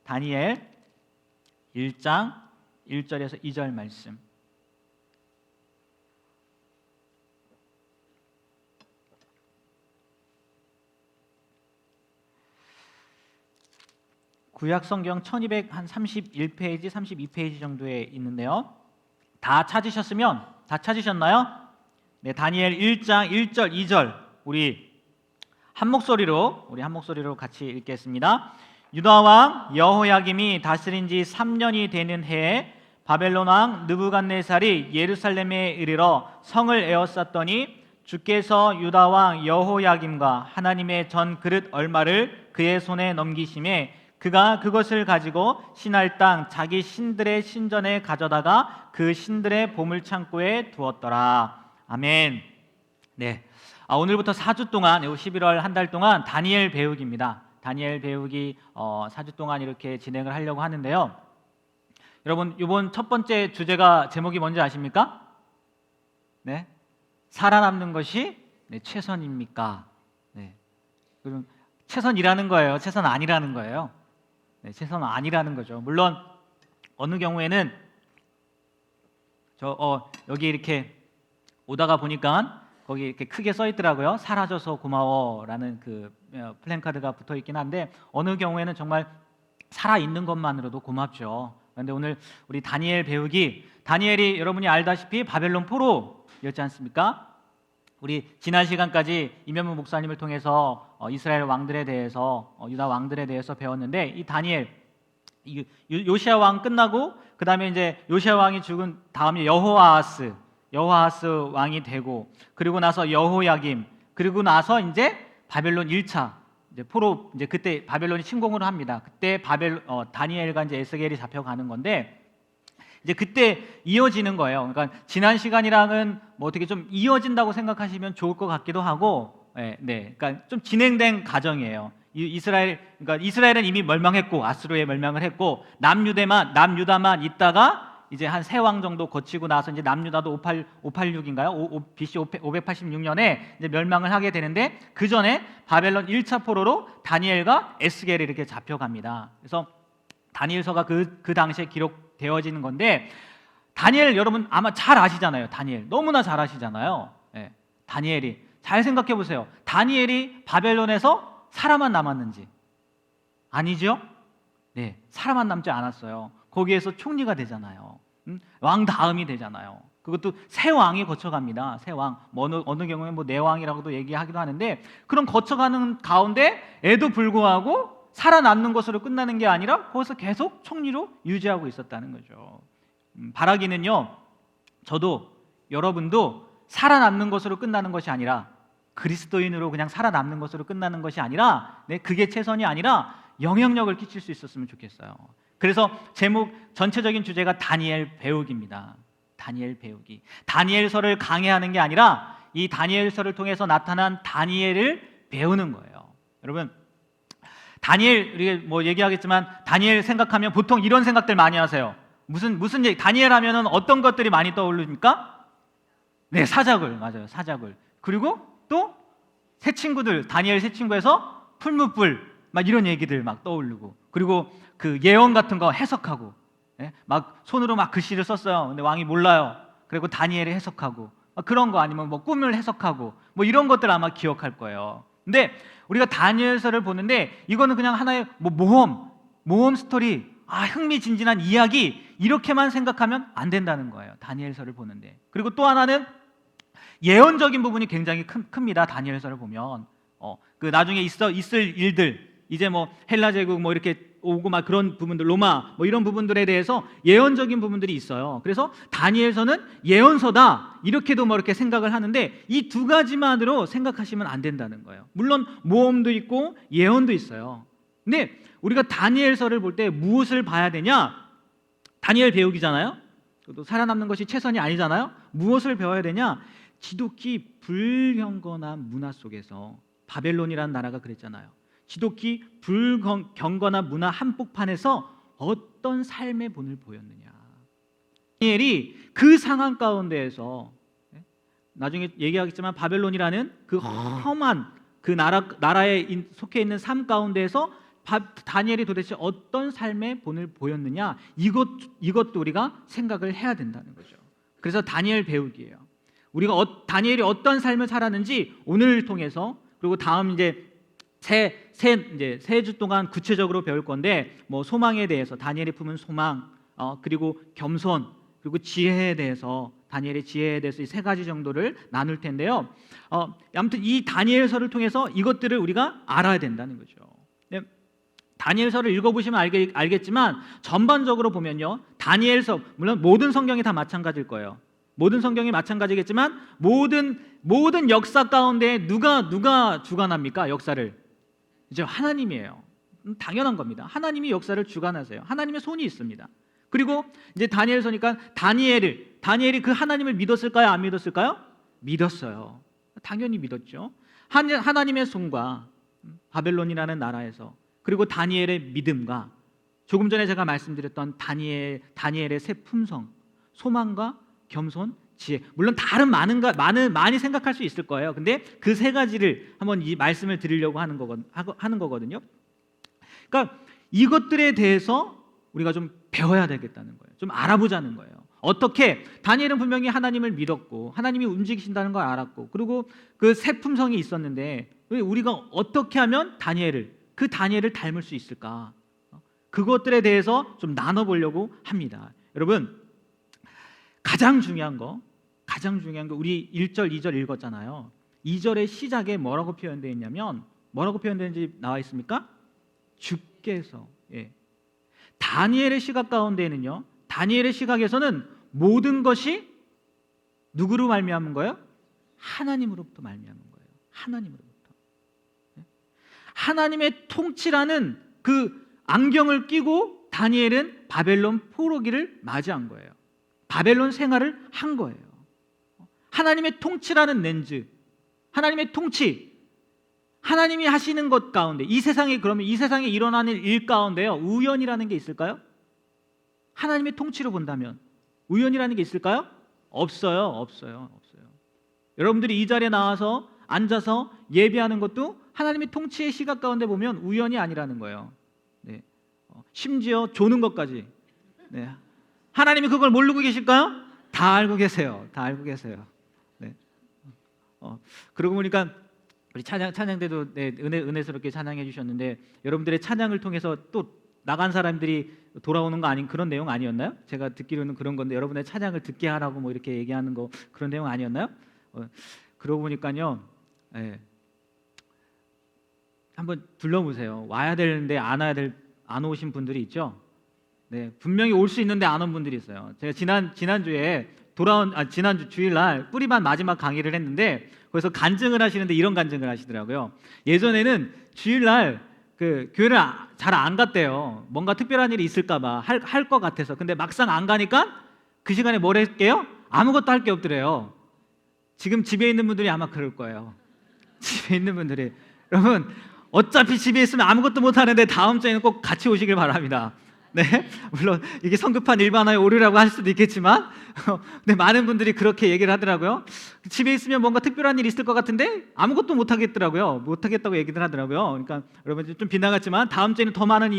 다니엘 1장 1절에서 2절 말씀. 구약 성경 1231페이지, 32페이지 정도에 있는데요. 다 찾으셨나요? 네, 다니엘 1장 1절, 2절 우리 한 목소리로 같이 읽겠습니다. 유다 왕 여호야김이 다스린 지 3년이 되는 해에 바벨론 왕 느부갓네살이 예루살렘에 이르러 성을 에워쌌더니 주께서 유다 왕 여호야김과 하나님의 전 그릇 얼마를 그의 손에 넘기심에 그가 그것을 가지고 신할 땅 자기 신들의 신전에 가져다가 그 신들의 보물 창고에 두었더라. 아멘. 네. 오늘부터 4주 동안 11월 한 달 동안 다니엘 배우기입니다. 다니엘 배우기 4주 동안 이렇게 진행을 하려고 하는데요. 여러분, 이번 첫 번째 주제가 제목이 뭔지 아십니까? 네. 살아남는 것이 최선입니까? 네. 그럼 최선이라는 거예요? 최선 아니라는 거예요? 네, 최선은 아니라는 거죠. 물론 어느 경우에는 여기 이렇게 오다가 보니까 거기 이렇게 크게 써 있더라고요. 사라져서 고마워라는 그 플랜카드가 붙어 있긴 한데 어느 경우에는 정말 살아 있는 것만으로도 고맙죠. 그런데 오늘 우리 다니엘 배우기, 다니엘이 여러분이 알다시피 바벨론 포로였지 않습니까? 우리 지난 시간까지 임현무 목사님을 통해서 이스라엘 왕들에 대해서 유다 왕들에 대해서 배웠는데 이 다니엘 요시야 왕 끝나고 그 다음에 이제 요시야 왕이 죽은 다음에 여호아하스 왕이 되고 그리고 나서 여호야김 그리고 나서 이제 바벨론 1차 이제 포로 이제 그때 바벨론이 침공을 합니다. 그때 다니엘과 이제 에스겔이 잡혀가는 건데 이제 그때 이어지는 거예요. 그러니까 지난 시간이랑은 뭐 어떻게 좀 이어진다고 생각하시면 좋을 것 같기도 하고, 네, 그러니까 좀 진행된 과정이에요. 그러니까 이스라엘은 이미 멸망했고 아수르에 멸망을 했고 남유다만 있다가 이제 한 세 왕 정도 거치고 나서 이제 남유다도 586인가요? BC 586년에 이제 멸망을 하게 되는데 그 전에 바벨론 1차 포로로 다니엘과 에스겔이 이렇게 잡혀갑니다. 그래서 다니엘서가 그 당시에 기록되어지는 건데 다니엘 여러분 아마 잘 아시잖아요. 다니엘 너무나 잘 아시잖아요. 네, 다니엘이 잘 생각해 보세요. 다니엘이 바벨론에서 살아만 남았는지 아니죠? 네, 살아만 남지 않았어요. 거기에서 총리가 되잖아요. 왕 다음이 되잖아요. 그것도 세 왕이 거쳐갑니다. 세 왕. 어느 경우에 뭐 네 왕이라고도 얘기하기도 하는데 그런 거쳐가는 가운데에도 불구하고 살아남는 것으로 끝나는 게 아니라 거기서 계속 총리로 유지하고 있었다는 거죠. 바라기는요, 저도 여러분도 살아남는 것으로 끝나는 것이 아니라 그리스도인으로 그냥 살아남는 것으로 끝나는 것이 아니라 그게 최선이 아니라 영향력을 끼칠 수 있었으면 좋겠어요. 그래서 제목 전체적인 주제가 다니엘 배우기입니다. 다니엘 배우기. 다니엘서를 강해하는 게 아니라 이 다니엘서를 통해서 나타난 다니엘을 배우는 거예요. 여러분 다니엘 우리가 뭐 얘기하겠지만 다니엘 생각하면 보통 이런 생각들 많이 하세요. 무슨 얘기? 다니엘 하면은 어떤 것들이 많이 떠오르니까? 네, 사자굴. 맞아요. 사자굴. 그리고 또 새 친구들, 다니엘 새 친구에서 풀무불 막 이런 얘기들 막 떠오르고 그리고 그 예언 같은 거 해석하고 막 손으로 막 글씨를 썼어요. 근데 왕이 몰라요. 그리고 다니엘이 해석하고 그런 거 아니면 뭐 꿈을 해석하고 뭐 이런 것들 아마 기억할 거예요. 근데 우리가 다니엘서를 보는데 이거는 그냥 하나의 뭐 모험 스토리, 흥미진진한 이야기 이렇게만 생각하면 안 된다는 거예요. 다니엘서를 보는데. 그리고 또 하나는 예언적인 부분이 굉장히 큽니다. 다니엘서를 보면 그 나중에 있을 일들 이제 뭐 헬라 제국 뭐 이렇게 오고 막 그런 부분들 로마 뭐 이런 부분들에 대해서 예언적인 부분들이 있어요. 그래서 다니엘서는 예언서다 이렇게도 뭐 이렇게 생각을 하는데 이 두 가지만으로 생각하시면 안 된다는 거예요. 물론 모험도 있고 예언도 있어요. 근데 우리가 다니엘서를 볼 때 무엇을 봐야 되냐? 다니엘 배우기잖아요. 또 살아남는 것이 최선이 아니잖아요. 무엇을 배워야 되냐? 지독히 불경건한 문화 속에서 바벨론이라는 나라가 그랬잖아요. 지독히 불경건한 문화 한복판에서 어떤 삶의 본을 보였느냐. 다니엘이 그 상황 가운데에서 나중에 얘기하겠지만 바벨론이라는 그 험한 그 나라에 속해 있는 삶 가운데에서 다니엘이 도대체 어떤 삶의 본을 보였느냐, 이것도 우리가 생각을 해야 된다는 거죠. 그래서 다니엘 배우기예요. 우리가 다니엘이 어떤 삶을 살았는지 오늘을 통해서, 그리고 다음 이제 세 주 동안 구체적으로 배울 건데, 뭐 소망에 대해서 다니엘이 품은 소망, 그리고 겸손, 그리고 지혜에 대해서, 다니엘의 지혜에 대해서 이 세 가지 정도를 나눌 텐데요. 아무튼 이 다니엘서를 통해서 이것들을 우리가 알아야 된다는 거죠. 네, 다니엘서를 읽어보시면 알겠지만 전반적으로 보면요, 다니엘서, 물론 모든 성경이 다 마찬가지일 거예요. 모든 성경이 마찬가지겠지만 모든 역사 가운데 누가 주관합니까? 역사를 이제 하나님이에요. 당연한 겁니다. 하나님이 역사를 주관하세요. 하나님의 손이 있습니다. 그리고 이제 다니엘서니까 다니엘이 그 하나님을 믿었을까요? 안 믿었을까요? 믿었어요. 당연히 믿었죠. 하나님의 손과 바벨론이라는 나라에서, 그리고 다니엘의 믿음과, 조금 전에 제가 말씀드렸던 다니엘의 세 품성, 소망과 겸손, 지혜, 물론 다른 많이 생각할 수 있을 거예요. 근데 그 세 가지를 한번 이 말씀을 드리려고 하는 거거든요. 그러니까 이것들에 대해서 우리가 좀 배워야 되겠다는 거예요. 좀 알아보자는 거예요. 어떻게, 다니엘은 분명히 하나님을 믿었고 하나님이 움직이신다는 걸 알았고, 그리고 그 세 품성이 있었는데 우리가 어떻게 하면 그 다니엘을 닮을 수 있을까? 그것들에 대해서 좀 나눠보려고 합니다. 여러분, 가장 중요한 거 우리 1절, 2절 읽었잖아요. 2절의 시작에 뭐라고 표현되어 있냐면, 뭐라고 표현되는지 나와 있습니까? 주께서. 다니엘의 시각 가운데에는요, 다니엘의 시각에서는 모든 것이 누구로 말미암은 거예요? 하나님으로부터 말미암은 거예요. 하나님으로부터. 하나님의 통치라는 그 안경을 끼고 다니엘은 바벨론 포로기를 맞이한 거예요. 바벨론 생활을 한 거예요. 하나님의 통치라는 렌즈, 하나님의 통치, 하나님이 하시는 것 가운데, 그러면 이 세상에 일어나는 일 가운데요, 우연이라는 게 있을까요? 하나님의 통치로 본다면 우연이라는 게 있을까요? 없어요. 여러분들이 이 자리에 나와서 앉아서 예배하는 것도 하나님의 통치의 시각 가운데 보면 우연이 아니라는 거예요. 네. 심지어 조는 것까지. 네. 하나님이 그걸 모르고 계실까요? 다 알고 계세요. 네. 그러고 보니까 우리 찬양대도 은혜스럽게 찬양해 주셨는데, 여러분들의 찬양을 통해서 또 나간 사람들이 돌아오는 거 아닌 그런 내용 아니었나요? 제가 듣기로는 그런 건데, 여러분의 찬양을 듣게 하라고 뭐 이렇게 얘기하는 거, 그런 내용 아니었나요? 그러고 보니까요, 한번 둘러보세요. 와야 되는데 안 오신 분들이 있죠. 네, 분명히 올 수 있는데 안 온 분들이 있어요. 제가 지난주 주일날 뿌리반 마지막 강의를 했는데, 거기서 간증을 하시는데 이런 간증을 하시더라고요. 예전에는 주일날 그 교회를 잘 안 갔대요. 뭔가 특별한 일이 있을까봐 할 것 같아서. 근데 막상 안 가니까 그 시간에 뭘 했게요? 아무것도 할 게 없더래요. 지금 집에 있는 분들이 아마 그럴 거예요. 집에 있는 분들이, 여러분 어차피 집에 있으면 아무것도 못 하는데 다음 주에는 꼭 같이 오시길 바랍니다. 네, 물론 이게 성급한 일반화에 오류라고 할 수도 있겠지만, 근데 많은 분들이 그렇게 얘기를 하더라고요. 집에 있으면 뭔가 특별한 일이 있을 것 같은데 아무것도 못 하겠다고 얘기를 하더라고요. 그러니까 여러분 좀 빗나갔지만 다음 주에는 더 많은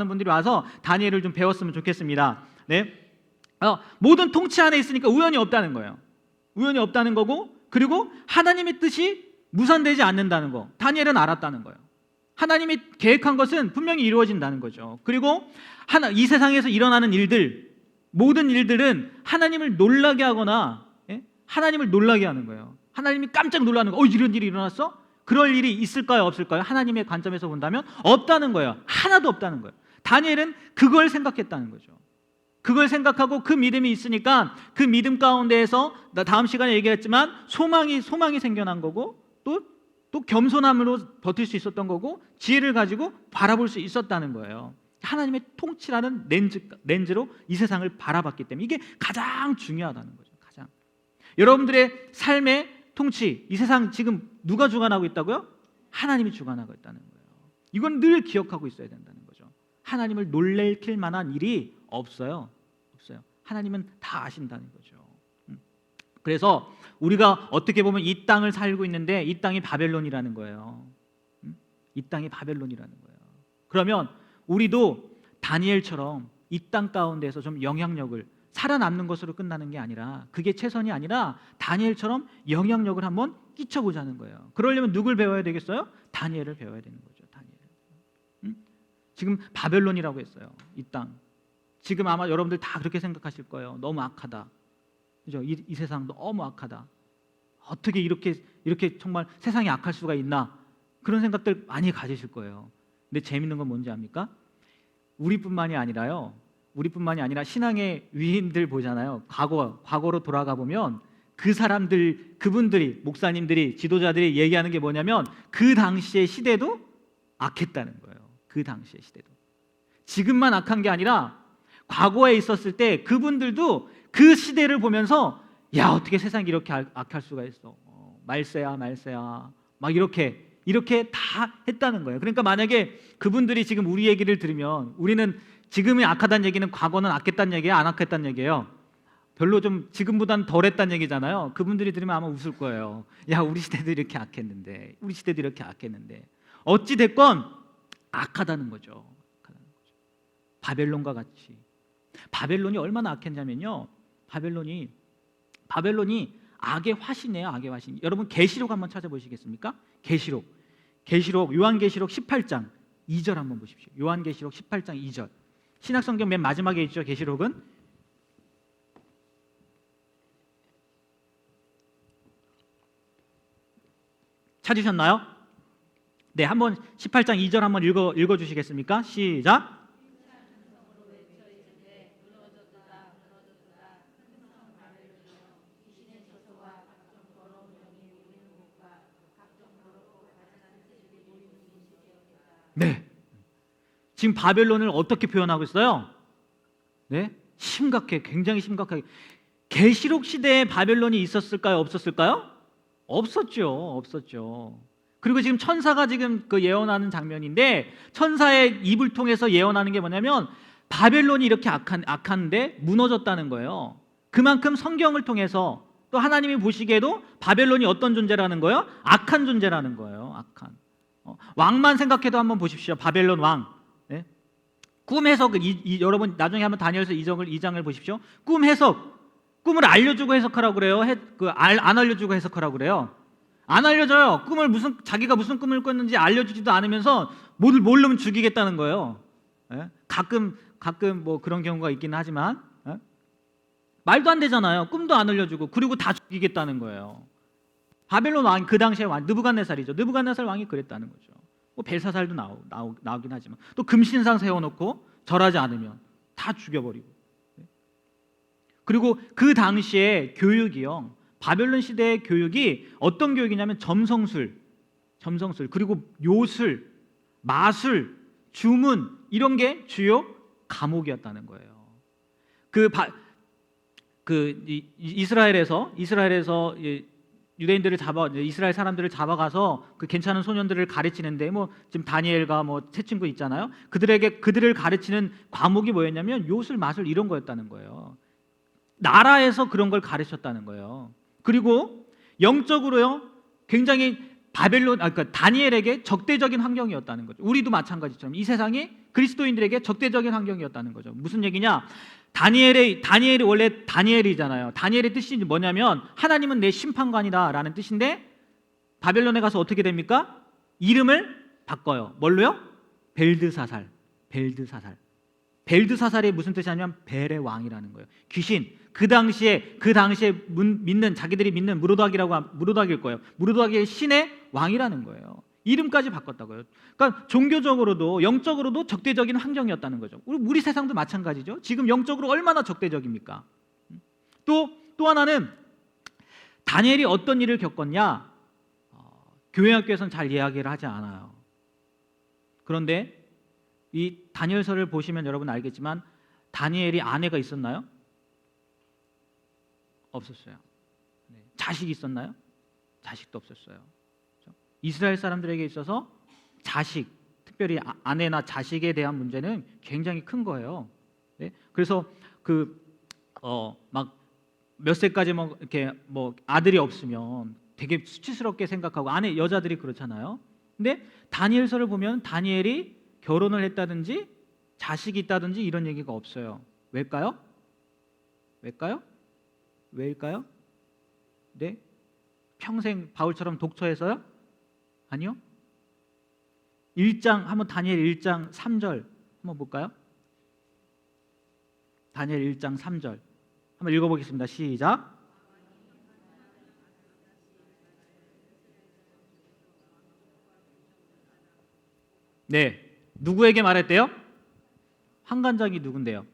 분들이 와서 다니엘을 좀 배웠으면 좋겠습니다. 네, 모든 통치 안에 있으니까 우연이 없다는 거예요. 우연이 없다는 거고, 그리고 하나님의 뜻이 무산되지 않는다는 거, 다니엘은 알았다는 거예요. 하나님이 계획한 것은 분명히 이루어진다는 거죠. 그리고 이 세상에서 일어나는 모든 일들은 하나님을 놀라게 하거나, 하나님을 놀라게 하는 거예요. 하나님이 깜짝 놀라는 거. 이런 일이 일어났어? 그럴 일이 있을까요? 없을까요? 하나님의 관점에서 본다면 없다는 거예요. 하나도 없다는 거예요. 다니엘은 그걸 생각했다는 거죠. 그걸 생각하고 그 믿음이 있으니까 그 믿음 가운데에서, 다음 시간에 얘기했지만 소망이 생겨난 거고, 또 겸손함으로 버틸 수 있었던 거고, 지혜를 가지고 바라볼 수 있었다는 거예요. 하나님의 통치라는 렌즈로 이 세상을 바라봤기 때문에 이게 가장 중요하다는 거죠. 여러분들의 삶의 통치, 이 세상 지금 누가 주관하고 있다고요? 하나님이 주관하고 있다는 거예요. 이건 늘 기억하고 있어야 된다는 거죠. 하나님을 놀래킬 만한 일이 없어요. 하나님은 다 아신다는 거죠. 그래서 우리가 어떻게 보면 이 땅을 살고 있는데, 이 땅이 바벨론이라는 거예요. 이 땅이 바벨론이라는 거예요. 그러면 우리도 다니엘처럼 이 땅 가운데서 좀 영향력을, 살아남는 것으로 끝나는 게 아니라, 그게 최선이 아니라 다니엘처럼 영향력을 한번 끼쳐보자는 거예요. 그러려면 누굴 배워야 되겠어요? 다니엘을 배워야 되는 거죠. 다니엘. 지금 바벨론이라고 했어요. 이 땅. 지금 아마 여러분들 다 그렇게 생각하실 거예요. 너무 악하다. 그죠? 이 세상 너무 악하다. 어떻게 이렇게 정말 세상이 악할 수가 있나? 그런 생각들 많이 가지실 거예요. 근데 재밌는 건 뭔지 압니까? 우리뿐만이 아니라 신앙의 위인들 보잖아요. 과거로 돌아가 보면 그 사람들, 그분들이, 목사님들이, 지도자들이 얘기하는 게 뭐냐면 그 당시의 시대도 악했다는 거예요. 그 당시의 시대도. 지금만 악한 게 아니라 과거에 있었을 때 그분들도 그 시대를 보면서 야, 어떻게 세상이 이렇게 악할 수가 있어. 말세야 막 이렇게 다 했다는 거예요. 그러니까 만약에 그분들이 지금 우리 얘기를 들으면 우리는 지금이 악하다는 얘기는 과거는 악했다는 얘기예요, 안 악했다는 얘기예요? 별로 좀 지금보다는 덜했다는 얘기잖아요. 그분들이 들으면 아마 웃을 거예요. 야, 우리 시대도 이렇게 악했는데, 어찌 됐건 악하다는 거죠. 바벨론과 같이. 바벨론이 얼마나 악했냐면요, 바벨론이 악의 화신이에요. 악의 화신. 여러분 계시록 한번 찾아보시겠습니까? 계시록 요한계시록 18장 2절 한번 보십시오. 요한계시록 18장 2절. 신약성경 맨 마지막에 있죠. 계시록은 찾으셨나요? 네, 한번 18장 2절 한번 읽어 주시겠습니까? 시작. 네. 지금 바벨론을 어떻게 표현하고 있어요? 네? 심각해. 굉장히 심각하게. 계시록 시대에 바벨론이 있었을까요? 없었을까요? 없었죠. 그리고 지금 천사가 지금 그 예언하는 장면인데, 천사의 입을 통해서 예언하는 게 뭐냐면 바벨론이 이렇게 악한데 무너졌다는 거예요. 그만큼 성경을 통해서 또 하나님이 보시기에도 바벨론이 어떤 존재라는 거예요? 악한 존재라는 거예요. 악한. 왕만 생각해도 한번 보십시오. 바벨론 왕. 네? 꿈 해석, 여러분 나중에 한번 다니엘서 2장을 보십시오. 꿈 해석. 꿈을 알려주고 해석하라고 그래요? 안 알려주고 해석하라고 그래요? 안 알려줘요. 자기가 무슨 꿈을 꿨는지 알려주지도 않으면서 모르면 죽이겠다는 거예요. 예? 가끔 뭐 그런 경우가 있기는 하지만, 예? 말도 안 되잖아요. 꿈도 안 알려주고, 그리고 다 죽이겠다는 거예요. 바벨론 왕, 그 당시에 왕 느부갓네살이죠. 느부갓네살 왕이 그랬다는 거죠. 뭐 벨사살도 나오긴 하지만, 또 금신상 세워놓고 절하지 않으면 다 죽여버리고. 그리고 그 당시에 교육이요, 바벨론 시대의 교육이 어떤 교육이냐면 점성술, 그리고 요술, 마술, 주문, 이런 게 주요 과목이었다는 거예요. 이스라엘에서 유대인들을 이스라엘 사람들을 잡아가서 그 괜찮은 소년들을 가르치는데, 뭐 지금 다니엘과 뭐 세 친구 있잖아요. 그들을 가르치는 과목이 뭐였냐면 요술, 마술 이런 거였다는 거예요. 나라에서 그런 걸 가르쳤다는 거예요. 그리고 영적으로요, 굉장히 그러니까 다니엘에게 적대적인 환경이었다는 거죠. 우리도 마찬가지처럼 이 세상이 그리스도인들에게 적대적인 환경이었다는 거죠. 무슨 얘기냐? 다니엘이 원래 다니엘이잖아요. 다니엘의 뜻이 뭐냐면 하나님은 내 심판관이다라는 뜻인데, 바벨론에 가서 어떻게 됩니까? 이름을 바꿔요. 뭘로요? 벨드사살. 벨드사살이 무슨 뜻이냐면 벨의 왕이라는 거예요. 귀신. 그 당시에 자기들이 믿는 무로닥일 거예요. 무로닥의 신의 왕이라는 거예요. 이름까지 바꿨다고요. 그러니까 종교적으로도 영적으로도 적대적인 환경이었다는 거죠. 우리 세상도 마찬가지죠. 지금 영적으로 얼마나 적대적입니까? 또 하나는 다니엘이 어떤 일을 겪었냐? 교회학교에서는 잘 이야기를 하지 않아요. 그런데 이 다니엘서를 보시면 여러분 알겠지만, 다니엘이 아내가 있었나요? 없었어요. 자식이 있었나요? 자식도 없었어요. 이스라엘 사람들에게 있어서 자식, 특별히 아내나 자식에 대한 문제는 굉장히 큰 거예요. 네? 그래서 막 몇 세까지 이렇게 아들이 없으면 되게 수치스럽게 생각하고, 여자들이 그렇잖아요. 근데 다니엘서를 보면 다니엘이 결혼을 했다든지 자식이 있다든지 이런 얘기가 없어요. 왜일까요? 왜일까요? 왜일까요? 네? 평생 바울처럼 독처해서요? 아니요. 1장 한번 다니엘 1장 3절 한번 볼까요? 다니엘 1장 3절 한번 읽어보겠습니다. 시작. 네, 누구에게 말했대요? 환관장이 누군데요?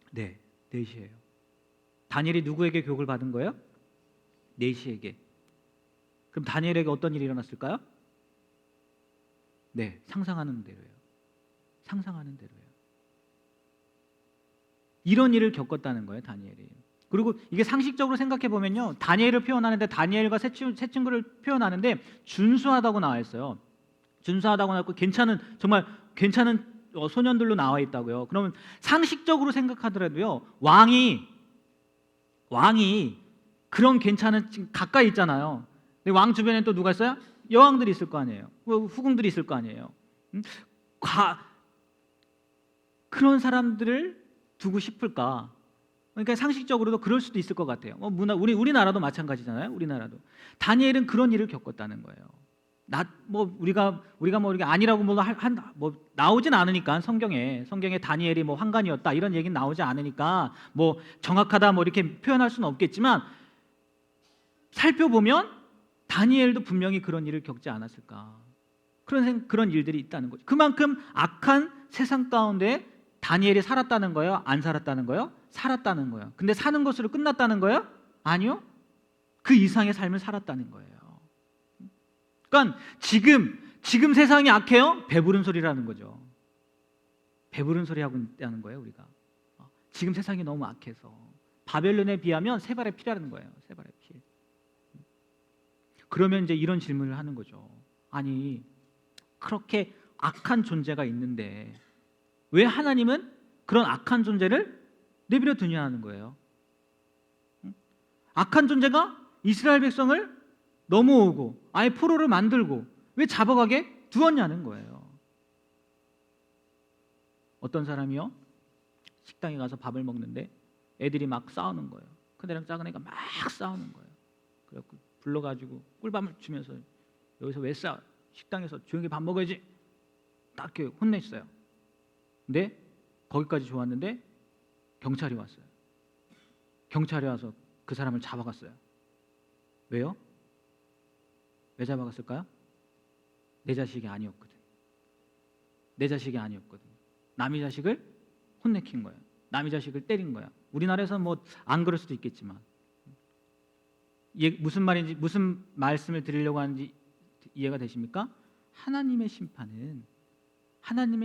네, 네시예요. 다니엘이 누구에게 교육을 받은 거예요? 네시에게. 그럼 다니엘에게 어떤 일이 일어났을까요? 네, 상상하는 대로예요. 상상하는 대로예요. 이런 일을 겪었다는 거예요, 다니엘이. 그리고 이게 상식적으로 생각해 보면요, 다니엘을 표현하는데 다니엘과 세 친구를 표현하는데 준수하다고 나와 있어요. 준수하다고 나왔고 괜찮은 정말 괜찮은 소년들로 나와 있다고요. 그러면 상식적으로 생각하더라도요, 왕이 그런 괜찮은 지금 가까이 있잖아요. 근데 왕 주변에 또 누가 있어요? 여왕들이 있을 거 아니에요. 후궁들이 있을 거 아니에요. 그런 사람들을 두고 싶을까? 그러니까 상식적으로도 그럴 수도 있을 것 같아요. 우리나라도 마찬가지잖아요. 우리나라도 다니엘은 그런 일을 겪었다는 거예요. 우리가 이게 아니라고 나오진 않으니까 성경에 다니엘이 환관이었다 이런 얘기는 나오지 않으니까 정확하다 이렇게 표현할 수는 없겠지만 살펴보면 다니엘도 분명히 그런 일을 겪지 않았을까 그런 일들이 있다는 거죠. 그만큼 악한 세상 가운데 다니엘이 살았다는 거예요? 안 살았다는 거예요? 살았다는 거예요. 근데 사는 것으로 끝났다는 거예요? 아니요. 그 이상의 삶을 살았다는 거예요. 그러니까 지금 세상이 악해요? 배부른 소리라는 거죠. 배부른 소리 하고 있다는 거예요, 우리가. 지금 세상이 너무 악해서 바벨론에 비하면 세 발의 피라는 거예요. 세 발의 피. 그러면 이제 이런 질문을 하는 거죠. 아니, 그렇게 악한 존재가 있는데 왜 하나님은 그런 악한 존재를 내버려 두냐는 거예요. 악한 존재가 이스라엘 백성을 넘어오고 아예 포로를 만들고 왜 잡아가게 두었냐는 거예요. 어떤 사람이요? 식당에 가서 밥을 먹는데 애들이 막 싸우는 거예요. 큰 애랑 작은 애가 막 싸우는 거예요. 그래갖고 불러가지고 꿀밤을 주면서 여기서 왜 싸워? 식당에서 조용히 밥 먹어야지. 딱 이렇게 혼냈어요. 근데 거기까지 좋았는데 경찰이 왔어요. 경찰이 와서 그 사람을 잡아갔어요. 왜요? 왜 잡아갔을까요? 내 자식이 아니었거든. 내 자식이 아니었거든. 남의 자식을 혼내킨 거예요. 남의 자식을 때린 거야. 우리나라에서는 안 그럴 수도 있겠지만 무슨 말인지 무슨 말씀을 드리려고 하는지 이해가 되십니까? 하나님의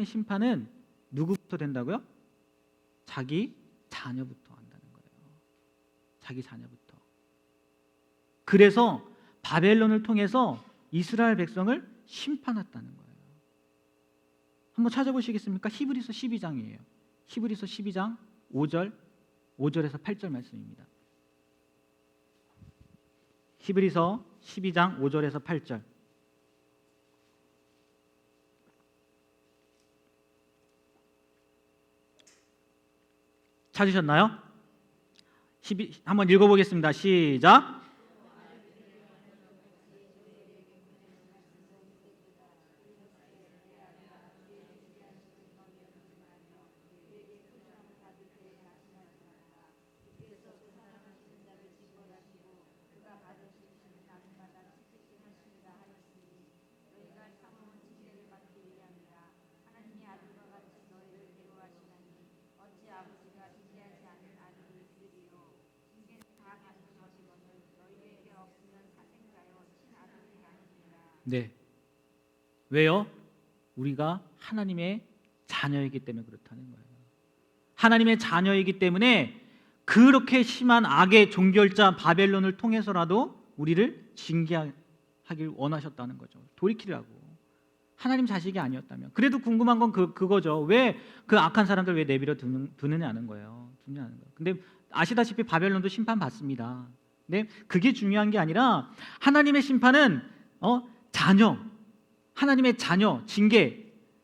심판은 누구부터 된다고요? 자기 자녀부터 한다는 거예요. 자기 자녀부터. 그래서 바벨론을 통해서 이스라엘 백성을 심판했다는 거예요. 한번 찾아보시겠습니까? 히브리서 12장이에요. 히브리서 12장 5절에서 8절 말씀입니다. 히브리서 12장 5절에서 8절. 찾으셨나요? 한번 읽어보겠습니다. 시작. 네. 왜요? 우리가 하나님의 자녀이기 때문에 그렇다는 거예요. 하나님의 자녀이기 때문에 그렇게 심한 악의 종결자 바벨론을 통해서라도 우리를 징계하길 원하셨다는 거죠. 돌이키라고. 하나님 자식이 아니었다면. 그래도 궁금한 건 그거죠. 왜 그 악한 사람들 왜 내버려 두느냐는 거예요. 근데 아시다시피 바벨론도 심판받습니다. 근데 그게 중요한 게 아니라 하나님의 심판은 자녀, 하나님의 자녀,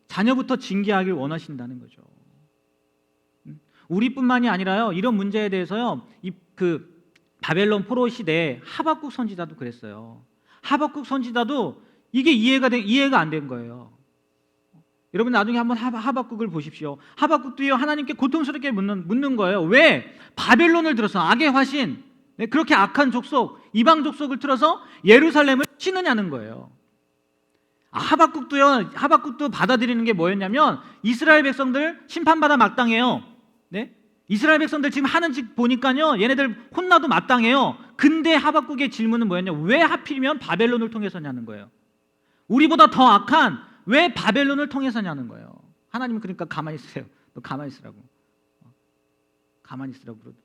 자녀부터 징계하길 원하신다는 거죠. 우리뿐만이 아니라요, 이런 문제에 대해서요, 그 바벨론 포로 시대에 하박국 선지자도 그랬어요. 하박국 선지자도 이게 이해가 안 된 거예요. 여러분 나중에 한번 하박국을 보십시오. 하박국도요, 하나님께 고통스럽게 묻는 거예요. 왜 바벨론을 들어서 악의 화신, 그렇게 악한 족속, 이방 족속을 틀어서 예루살렘을 치느냐는 거예요. 하박국도 받아들이는 게 뭐였냐면, 이스라엘 백성들 심판받아 마땅해요. 네? 이스라엘 백성들 지금 하는 짓 보니까요, 얘네들 혼나도 마땅해요. 근데 하박국의 질문은 뭐였냐? 왜 하필이면 바벨론을 통해서냐는 거예요. 우리보다 더 악한 왜 바벨론을 통해서냐는 거예요. 하나님은 그러니까 가만히 있으세요. 너 가만히 있으라고. 가만히 있으라고 그러고.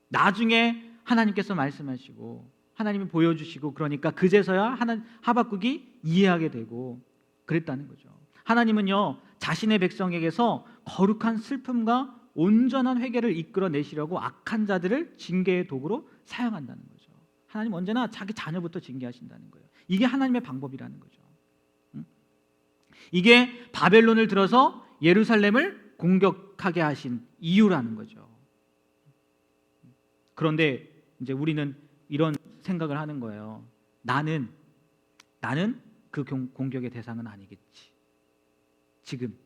나중에 하나님께서 말씀하시고 하나님이 보여주시고, 그러니까 그제서야 하박국이 이해하게 되고 그랬다는 거죠. 하나님은요, 자신의 백성에게서 거룩한 슬픔과 온전한 회개를 이끌어내시려고 악한 자들을 징계의 도구로 사용한다는 거죠. 하나님 언제나 자기 자녀부터 징계하신다는 거예요. 이게 하나님의 방법이라는 거죠. 이게 바벨론을 들어서 예루살렘을 공격하게 하신 이유라는 거죠. 그런데 이제 우리는 이런 생각을 하는 거예요. 나는 그 공격의 대상은 아니겠지. 지금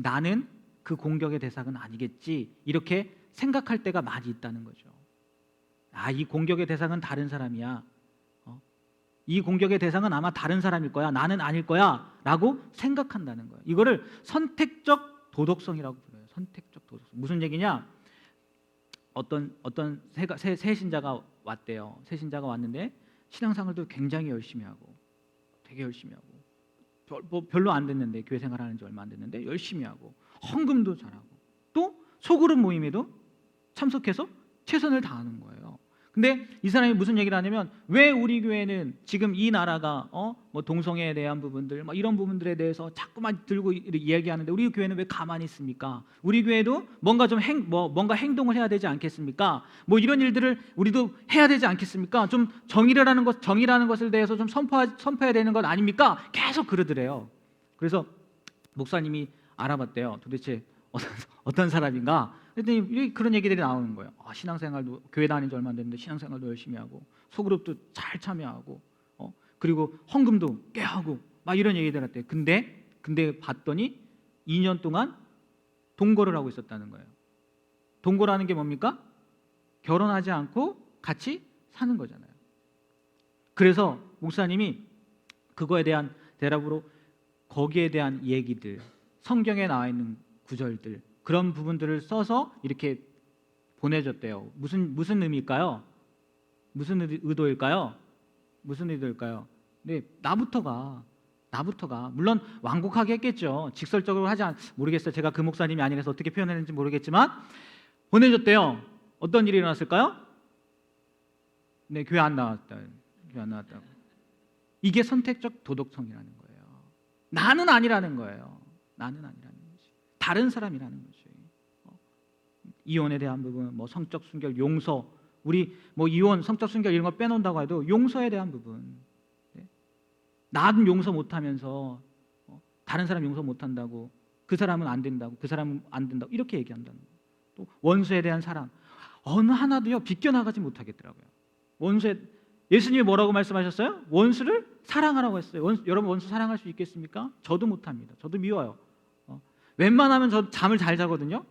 나는 그 공격의 대상은 아니겠지. 이렇게 생각할 때가 많이 있다는 거죠. 이 공격의 대상은 다른 사람이야. 이 공격의 대상은 아마 다른 사람일 거야. 나는 아닐 거야. 라고 생각한다는 거예요. 이거를 선택적 도덕성이라고 불러요. 선택적 도덕성. 무슨 얘기냐? 어떤 새 신자가 왔대요. 새 신자가 왔는데 신앙생활도 굉장히 열심히 하고, 되게 열심히 하고, 별로 안 됐는데, 교회 생활하는 지 얼마 안 됐는데 열심히 하고, 헌금도 잘하고, 또 소그룹 모임에도 참석해서 최선을 다하는 거예요. 근데 이 사람이 무슨 얘기를 하냐면, 왜 우리 교회는 지금 이 나라가 뭐 동성애에 대한 부분들, 뭐 이런 부분들에 대해서 자꾸만 들고 이야기하는데 우리 교회는 왜 가만히 있습니까? 우리 교회도 뭔가 좀 뭔가 행동을 해야 되지 않겠습니까? 뭐 이런 일들을 우리도 해야 되지 않겠습니까? 좀 정의라는 것에 대해서 좀 선포해야 되는 것 아닙니까? 계속 그러더래요. 그래서 목사님이 알아봤대요. 도대체 어떤 사람인가? 그랬더니 그런 얘기들이 나오는 거예요. 신앙생활도, 교회 다닌 지 얼마 안 됐는데 신앙생활도 열심히 하고, 소그룹도 잘 참여하고, 그리고 헌금도 꽤 하고, 막 이런 얘기들 했대요. 근데 봤더니 2년 동안 동거를 하고 있었다는 거예요. 동거라는 게 뭡니까? 결혼하지 않고 같이 사는 거잖아요. 그래서 목사님이 그거에 대한 대답으로 거기에 대한 얘기들, 성경에 나와 있는 구절들, 그런 부분들을 써서 이렇게 보내줬대요. 무슨 의미일까요? 무슨 의도일까요? 무슨 의도일까요? 네, 나부터가 물론 완곡하게 했겠죠. 직설적으로 모르겠어요. 제가 그 목사님이 아니라서 어떻게 표현했는지 모르겠지만 보내줬대요. 어떤 일이 일어났을까요? 네, 교회 안 나왔다고. 이게 선택적 도덕성이라는 거예요. 나는 아니라는 거예요. 나는 아니라는 거지. 다른 사람이라는 거지. 이혼에 대한 부분, 뭐 성적 순결, 용서, 우리 뭐 이혼, 성적 순결 이런 거 빼놓는다고 해도 용서에 대한 부분, 나는 용서 못하면서 다른 사람 용서 못한다고, 그 사람은 안 된다고, 그 사람은 안 된다고 이렇게 얘기한다는 거예요. 또 원수에 대한 사랑, 어느 하나도요 비껴나가지 못하겠더라고요. 예수님이 뭐라고 말씀하셨어요? 원수를 사랑하라고 했어요. 여러분 원수 사랑할 수 있겠습니까? 저도 못합니다. 저도 미워요. 웬만하면 저 잠을 잘 자거든요.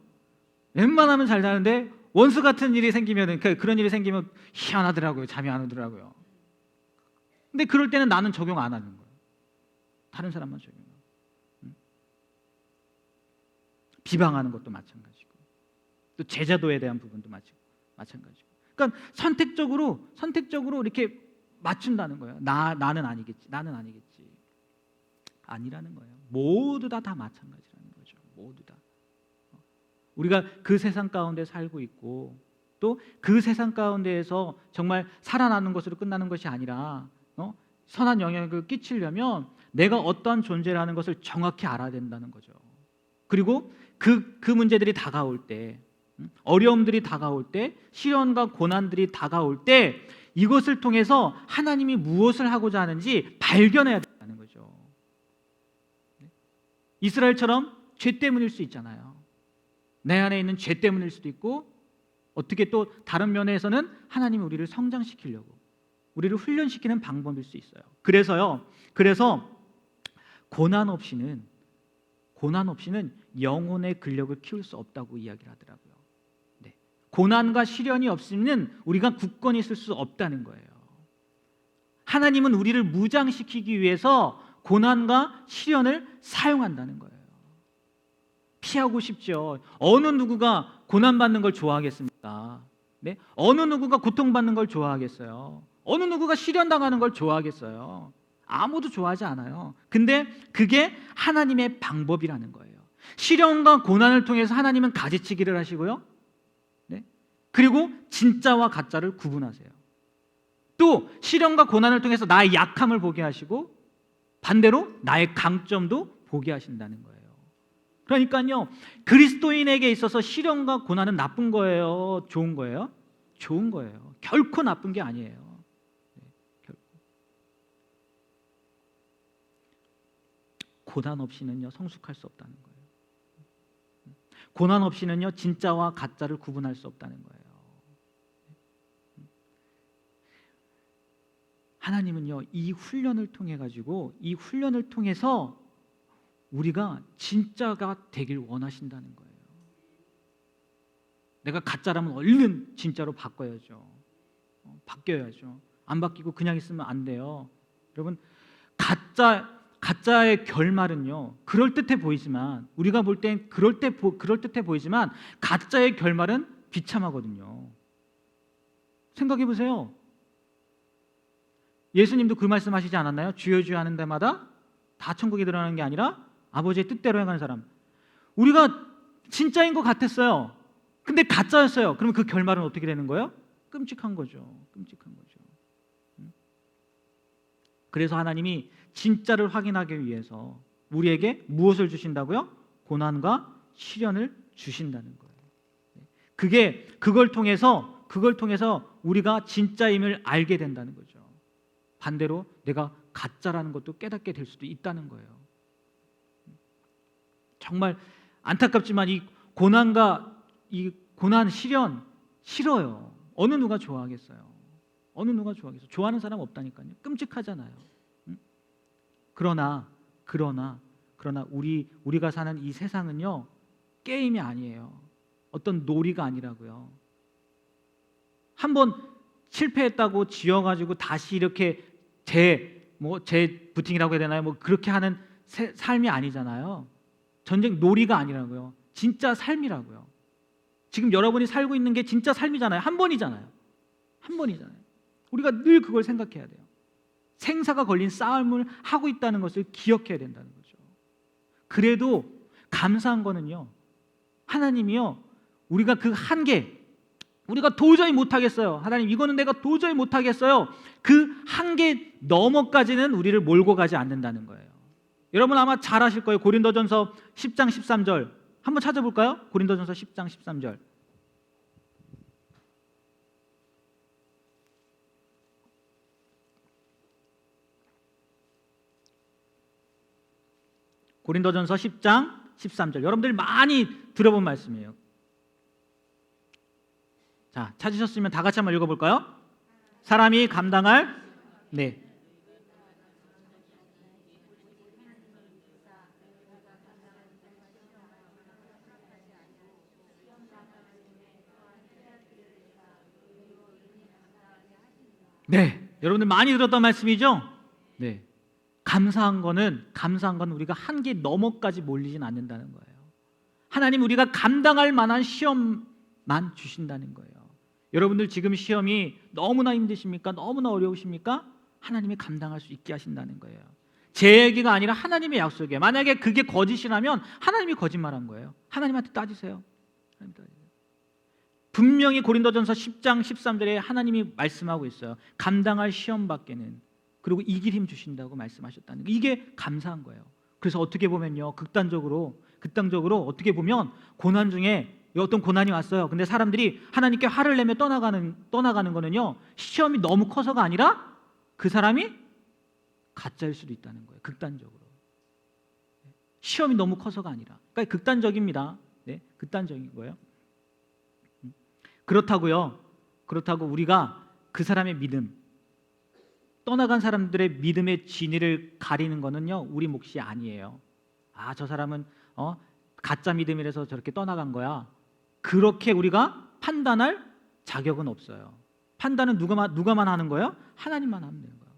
웬만하면 잘 자는데 원수 같은 일이 생기면, 그런 일이 생기면 희한하더라고요. 잠이 안 오더라고요. 근데 그럴 때는 나는 적용 안 하는 거예요. 다른 사람만 적용하고. 비방하는 것도 마찬가지고, 또 제자도에 대한 부분도 마찬가지고. 그러니까 선택적으로 이렇게 맞춘다는 거예요. 나는 아니겠지. 아니라는 거예요. 모두 다 마찬가지라는 거죠. 모두 다. 우리가 그 세상 가운데 살고 있고, 또 그 세상 가운데에서 정말 살아나는 것으로 끝나는 것이 아니라 선한 영향을 끼치려면 내가 어떠한 존재라는 것을 정확히 알아야 된다는 거죠. 그리고 그 문제들이 다가올 때, 어려움들이 다가올 때, 시련과 고난들이 다가올 때 이것을 통해서 하나님이 무엇을 하고자 하는지 발견해야 된다는 거죠. 이스라엘처럼 죄 때문일 수 있잖아요. 내 안에 있는 죄 때문일 수도 있고, 어떻게 또 다른 면에서는 하나님이 우리를 성장시키려고, 우리를 훈련시키는 방법일 수 있어요. 그래서 고난 없이는 영혼의 근력을 키울 수 없다고 이야기를 하더라고요. 네. 고난과 시련이 없으면 우리가 굳건히 있을 수 없다는 거예요. 하나님은 우리를 무장시키기 위해서 고난과 시련을 사용한다는 거예요. 피하고 싶죠. 어느 누구가 고난받는 걸 좋아하겠습니까? 네? 어느 누구가 고통받는 걸 좋아하겠어요? 어느 누구가 시련당하는 걸 좋아하겠어요? 아무도 좋아하지 않아요. 근데 그게 하나님의 방법이라는 거예요. 시련과 고난을 통해서 하나님은 가지치기를 하시고요. 네? 그리고 진짜와 가짜를 구분하세요. 또 시련과 고난을 통해서 나의 약함을 보게 하시고, 반대로 나의 강점도 보게 하신다는 거예요. 그러니까요, 그리스도인에게 있어서 시련과 고난은 나쁜 거예요? 좋은 거예요? 좋은 거예요. 결코 나쁜 게 아니에요. 결코. 고난 없이는요, 성숙할 수 없다는 거예요. 고난 없이는요, 진짜와 가짜를 구분할 수 없다는 거예요. 하나님은요, 이 훈련을 통해서 우리가 진짜가 되길 원하신다는 거예요. 내가 가짜라면 얼른 진짜로 바꿔야죠. 바뀌어야죠. 안 바뀌고 그냥 있으면 안 돼요. 여러분, 가짜의 결말은요, 그럴듯해 보이지만, 우리가 볼 땐 그럴듯해 보이지만 가짜의 결말은 비참하거든요. 생각해 보세요. 예수님도 그 말씀하시지 않았나요? 주여 주여 하는 데마다 다 천국에 들어가는 게 아니라 아버지의 뜻대로 행하는 사람. 우리가 진짜인 것 같았어요. 근데 가짜였어요. 그러면 그 결말은 어떻게 되는 거예요? 끔찍한 거죠. 끔찍한 거죠. 그래서 하나님이 진짜를 확인하기 위해서 우리에게 무엇을 주신다고요? 고난과 시련을 주신다는 거예요. 그걸 통해서 우리가 진짜임을 알게 된다는 거죠. 반대로 내가 가짜라는 것도 깨닫게 될 수도 있다는 거예요. 정말 안타깝지만 이 고난 시련 싫어요. 어느 누가 좋아하겠어요? 좋아하는 사람 없다니까요. 끔찍하잖아요. 그러나 우리가 사는 이 세상은요, 게임이 아니에요. 어떤 놀이가 아니라고요. 한번 실패했다고 지어가지고 다시 이렇게 재부팅이라고 해야 되나요? 그렇게 하는 삶이 아니잖아요. 전쟁 놀이가 아니라고요. 진짜 삶이라고요. 지금 여러분이 살고 있는 게 진짜 삶이잖아요. 한 번이잖아요. 우리가 늘 그걸 생각해야 돼요. 생사가 걸린 싸움을 하고 있다는 것을 기억해야 된다는 거죠. 그래도 감사한 거는요, 하나님이요, 우리가 그 한계, 우리가 도저히 못하겠어요. 하나님, 이거는 내가 도저히 못하겠어요. 그 한계 너머까지는 우리를 몰고 가지 않는다는 거예요. 여러분 아마 잘 아실 거예요. 고린도전서 10장 13절 한번 찾아볼까요? 고린도전서 10장 13절. 고린도전서 10장 13절. 여러분들이 많이 들어본 말씀이에요. 자, 찾으셨으면 다 같이 한번 읽어볼까요? 사람이 감당할 네. 네, 여러분들 많이 들었던 말씀이죠? 네, 감사한 거는 우리가 한계 너머까지 몰리진 않는다는 거예요. 하나님 우리가 감당할 만한 시험만 주신다는 거예요. 여러분들 지금 시험이 너무나 힘드십니까? 너무나 어려우십니까? 하나님이 감당할 수 있게 하신다는 거예요. 제 얘기가 아니라 하나님의 약속이에요. 만약에 그게 거짓이라면 하나님이 거짓말한 거예요. 하나님한테 따지세요. 분명히 고린도전서 10장 13절에 하나님이 말씀하고 있어요. 감당할 시험 밖에는, 그리고 이길 힘 주신다고 말씀하셨다는 거. 이게 감사한 거예요. 그래서 어떻게 보면요, 극단적으로 어떻게 보면 고난 중에 어떤 고난이 왔어요. 근데 사람들이 하나님께 화를 내며 떠나가는 거는요, 시험이 너무 커서가 아니라 그 사람이 가짜일 수도 있다는 거예요. 극단적으로. 시험이 너무 커서가 아니라. 그러니까 극단적입니다. 네, 극단적인 거예요. 그렇다고요. 그렇다고 우리가 그 사람의 믿음, 떠나간 사람들의 믿음의 진위를 가리는 거는요, 우리 몫이 아니에요. 아, 저 사람은 가짜 믿음이라서 저렇게 떠나간 거야. 그렇게 우리가 판단할 자격은 없어요. 판단은 누가만 하는 거예요? 하나님만 하면 되는 거예요.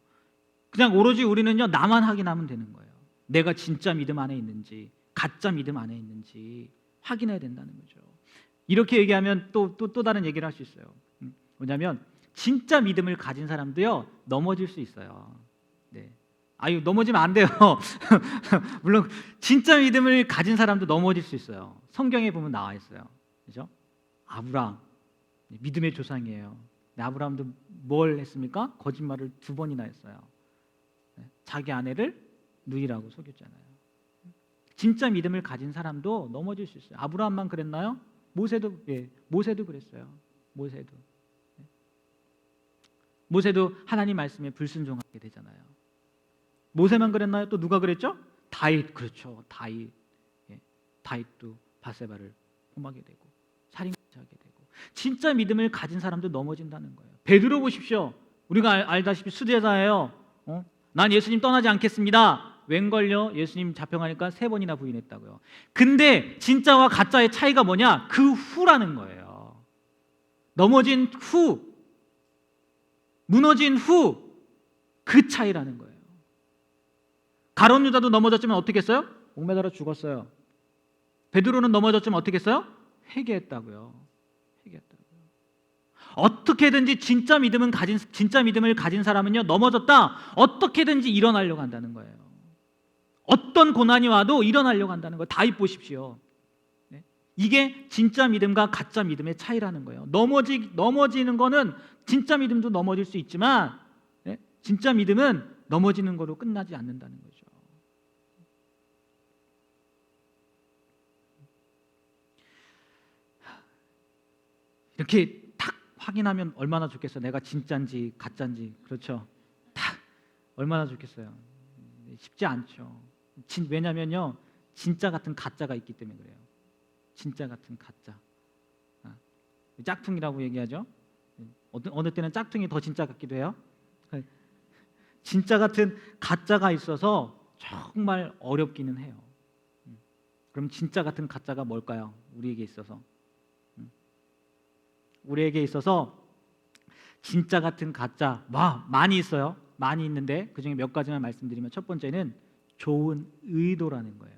그냥 오로지 우리는요, 나만 확인하면 되는 거예요. 내가 진짜 믿음 안에 있는지, 가짜 믿음 안에 있는지 확인해야 된다는 거죠. 이렇게 얘기하면 또 다른 얘기를 할 수 있어요. 뭐냐면 진짜 믿음을 가진 사람도요, 넘어질 수 있어요. 네. 아유, 넘어지면 안 돼요. 물론 진짜 믿음을 가진 사람도 넘어질 수 있어요. 성경에 보면 나와 있어요. 그죠? 아브라함, 믿음의 조상이에요. 아브라함도 뭘 했습니까? 거짓말을 2번이나 했어요. 자기 아내를 누이라고 속였잖아요. 진짜 믿음을 가진 사람도 넘어질 수 있어요. 아브라함만 그랬나요? 모세도 그랬어요. 모세도 하나님 말씀에 불순종하게 되잖아요. 모세만 그랬나요? 또 누가 그랬죠? 다윗. 그렇죠. 다윗도 바세바를 험하게 되고 살인까지 하게 되고. 진짜 믿음을 가진 사람도 넘어진다는 거예요. 베드로 보십시오. 우리가 알다시피 수제자예요. 난 예수님 떠나지 않겠습니다. 웬걸요? 예수님 잡혀가니까 3번이나 부인했다고요. 근데 진짜와 가짜의 차이가 뭐냐? 그 후라는 거예요. 넘어진 후, 무너진 후, 그 차이라는 거예요. 가룟 유다도 넘어졌지만 어떻게 했어요? 목매달아 죽었어요. 베드로는 넘어졌지만 어떻게 했어요? 회개했다고요. 어떻게든지 진짜 믿음을 가진 사람은요, 넘어졌다 어떻게든지 일어나려고 한다는 거예요. 어떤 고난이 와도 일어나려고 한다는 거예요. 다윗 보십시오. 네? 이게 진짜 믿음과 가짜 믿음의 차이라는 거예요. 넘어지는 거는 진짜 믿음도 넘어질 수 있지만, 네? 진짜 믿음은 넘어지는 거로 끝나지 않는다는 거죠. 이렇게 탁 확인하면 얼마나 좋겠어요. 내가 진짜인지 가짜인지. 그렇죠. 탁 얼마나 좋겠어요. 쉽지 않죠. 왜냐면요, 진짜 같은 가짜가 있기 때문에 그래요. 진짜 같은 가짜. 짝퉁이라고 얘기하죠. 어느 때는 짝퉁이 더 진짜 같기도 해요. 진짜 같은 가짜가 있어서 정말 어렵기는 해요. 그럼 진짜 같은 가짜가 뭘까요? 우리에게 있어서 진짜 같은 가짜 많이 있어요. 많이 있는데 그중에 몇 가지만 말씀드리면, 첫 번째는 좋은 의도라는 거예요.